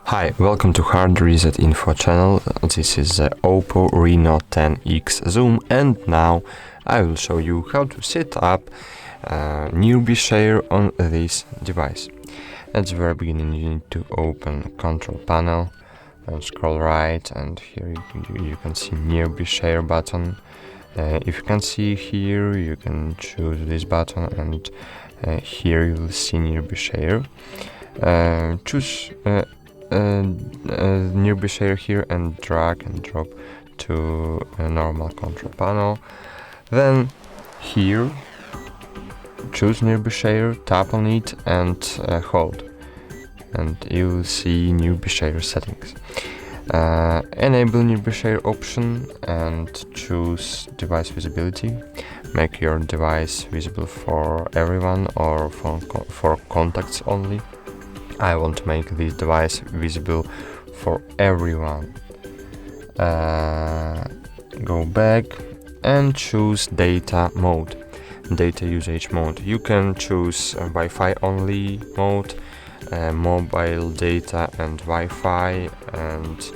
Hi, welcome to HardReset.Info channel. This is the Oppo Reno 10X Zoom, and now I will show you how to set up NearBy share on this device. At the very beginning you need to open control panel and scroll right, and here you can see NearBy share button. If you can see here, you can choose this button, and here you will see NearBy share. Choose NearBy share here and drag and drop to a normal control panel. Then here choose NearBy share, tap on it and hold, and you will see NearBy share settings. Enable NearBy share option and choose device visibility. Make your device visible for everyone or for contacts only. I want to make this device visible for everyone. Go back and choose data mode, data usage mode. You can choose Wi-Fi only mode, mobile data and Wi-Fi, and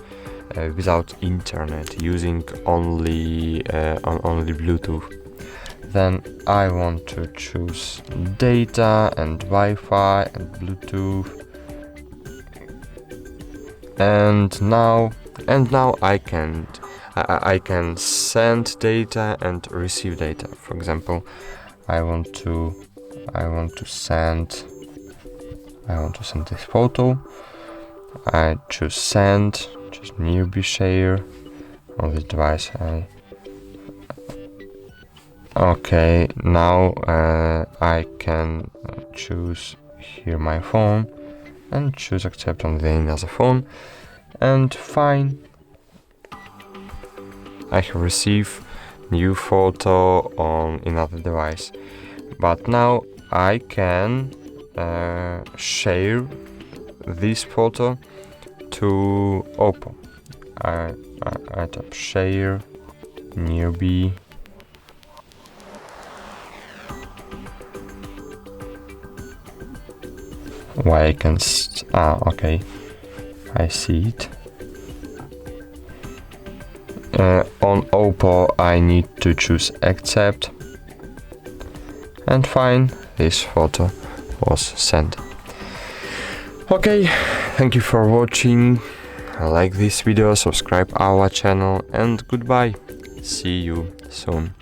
without internet, using only Bluetooth. Then I want to choose data and Wi-Fi and Bluetooth. And now I can send data and receive data. For example, I want to send this photo. I choose send, choose NearBy share on this device. Okay, now I can choose here my phone and choose accept on the other phone, and fine. I have received new photo on another device, but now I can share this photo to Oppo. I tap share NearBy. Why I can okay, I see it. On Oppo I need to choose accept, and fine, this photo was sent. Okay, thank you for watching. Like this video, subscribe our channel, and goodbye. See you soon.